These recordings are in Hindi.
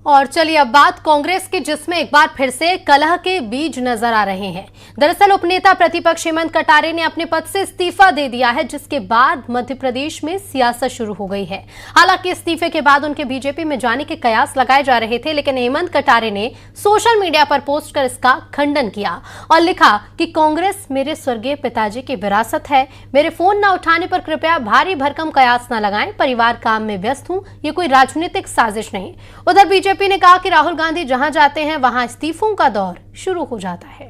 और चलिए अब बात कांग्रेस की, जिसमें एक बार फिर से कलह के बीज नजर आ रहे हैं। दरअसल उपनेता प्रतिपक्ष हेमंत कटारे ने अपने पद से इस्तीफा दे दिया है, जिसके बाद मध्य प्रदेश में सियासत शुरू हो गई है। हालांकि इस्तीफे के बाद उनके बीजेपी में जाने के कयास लगाए जा रहे थे, लेकिन हेमंत कटारे ने सोशल मीडिया पर पोस्ट कर इसका खंडन किया और लिखा कि कांग्रेस मेरे स्वर्गीय पिताजी की विरासत है। मेरे फोन न उठाने पर कृपया भारी भरकम कयास न लगाएं। परिवार काम में व्यस्त हूं, ये कोई राजनीतिक साजिश नहीं। उधर बीजेपी ने कहा कि राहुल गांधी जहां जाते हैं वहां इस्तीफों का दौर शुरू हो जाता है।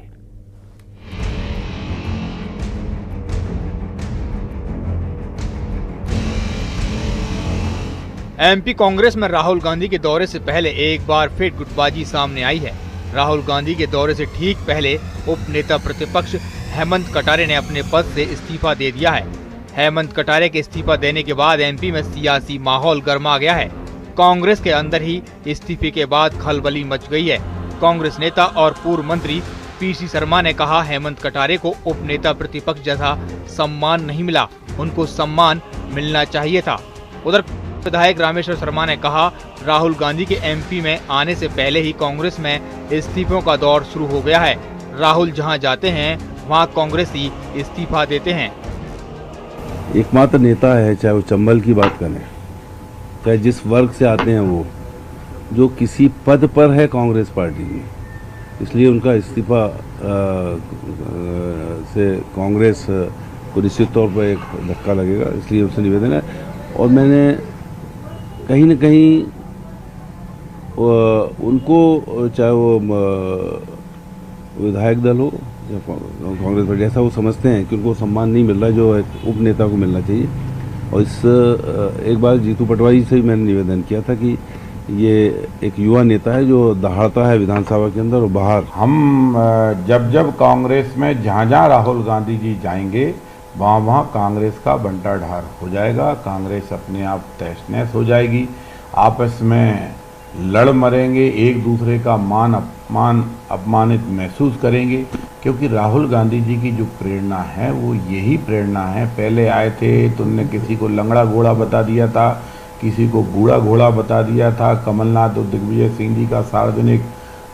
एमपी कांग्रेस में राहुल गांधी के दौरे से पहले एक बार फिर गुटबाजी सामने आई है। राहुल गांधी के दौरे से ठीक पहले उप नेता प्रतिपक्ष हेमंत कटारे ने अपने पद से इस्तीफा दे दिया है। हेमंत कटारे के इस्तीफा देने के बाद एमपी में सियासी माहौल गर्मा गया है। कांग्रेस के अंदर ही इस्तीफे के बाद खलबली मच गई है। कांग्रेस नेता और पूर्व मंत्री पीसी शर्मा ने कहा, हेमंत कटारे को उप नेता प्रतिपक्ष जैसा सम्मान नहीं मिला, उनको सम्मान मिलना चाहिए था। उधर विधायक रामेश्वर शर्मा ने कहा, राहुल गांधी के एमपी में आने से पहले ही कांग्रेस में इस्तीफों का दौर शुरू हो गया है। राहुल जहां जाते हैं वहां कांग्रेसी इस्तीफा देते हैं। एकमात्र नेता है, चाहे वो चंबल की बात करें, चाहे जिस वर्ग से आते हैं, वो जो किसी पद पर है कांग्रेस पार्टी की, इसलिए उनका इस्तीफा से कांग्रेस को निश्चित तौर पर एक धक्का लगेगा। इसलिए उनसे निवेदन है। और मैंने कहीं न कहीं उनको, चाहे वो विधायक दल हो या कांग्रेस पार्टी, ऐसा वो समझते हैं कि उनको सम्मान नहीं मिल रहा जो एक उप नेता को मिलना चाहिए। और इस एक बार जीतू पटवारी से मैंने निवेदन किया था कि ये एक युवा नेता है जो दहाड़ता है विधानसभा के अंदर और बाहर। हम जब कांग्रेस में जहाँ राहुल गांधी जी जाएंगे वहाँ कांग्रेस का बंटाढार हो जाएगा। कांग्रेस अपने आप तहस-नहस हो जाएगी। आपस में लड़ मरेंगे, एक दूसरे का मान अपमानित महसूस करेंगे, क्योंकि राहुल गांधी जी की जो प्रेरणा है वो यही प्रेरणा है। पहले आए थे तो उन्होंने किसी को लंगड़ा घोड़ा बता दिया था, किसी को बूढ़ा घोड़ा बता दिया था, कमलनाथ और दिग्विजय सिंह जी का सार्वजनिक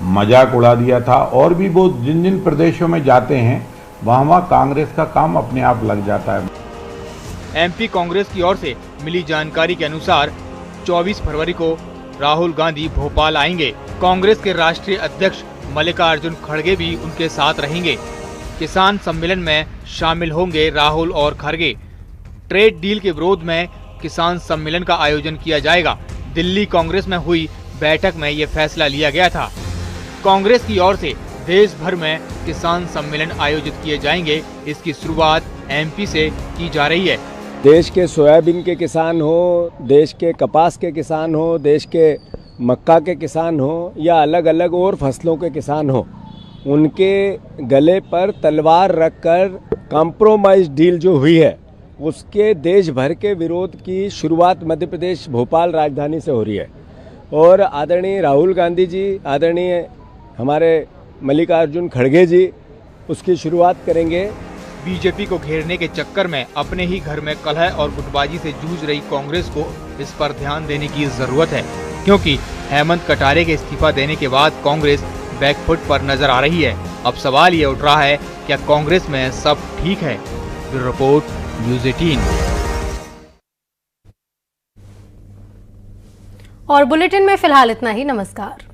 मजाक उड़ा दिया था। और भी वो जिन जिन प्रदेशों में जाते हैं वहाँ कांग्रेस का काम अपने आप लग जाता है। एमपी कांग्रेस की ओर से मिली जानकारी के अनुसार 24 फरवरी को राहुल गांधी भोपाल आएंगे। कांग्रेस के राष्ट्रीय अध्यक्ष मल्लिकार्जुन खड़गे भी उनके साथ रहेंगे। किसान सम्मेलन में शामिल होंगे राहुल और खड़गे। ट्रेड डील के विरोध में किसान सम्मेलन का आयोजन किया जाएगा। दिल्ली कांग्रेस में हुई बैठक में ये फैसला लिया गया था। कांग्रेस की ओर से देश भर में किसान सम्मेलन आयोजित किए जाएंगे। इसकी शुरुआत एमपी से की जा रही है। देश के सोयाबीन के किसान हो, देश के कपास के किसान हो, देश के मक्का के किसान हो या अलग अलग और फसलों के किसान हो, उनके गले पर तलवार रखकर कॉम्प्रोमाइज डील जो हुई है उसके देश भर के विरोध की शुरुआत मध्य प्रदेश भोपाल राजधानी से हो रही है। और आदरणीय राहुल गांधी जी, आदरणीय हमारे मल्लिकार्जुन खड़गे जी उसकी शुरुआत करेंगे। बीजेपी को घेरने के चक्कर में अपने ही घर में कलह और गुटबाजी से जूझ रही कांग्रेस को इस पर ध्यान देने की जरूरत है, क्योंकि हेमंत कटारे के इस्तीफा देने के बाद कांग्रेस बैकफुट पर नजर आ रही है। अब सवाल ये उठ रहा है, क्या कांग्रेस में सब ठीक है? Bureau report, news 18। और बुलेटिन में फिलहाल इतना ही। नमस्कार।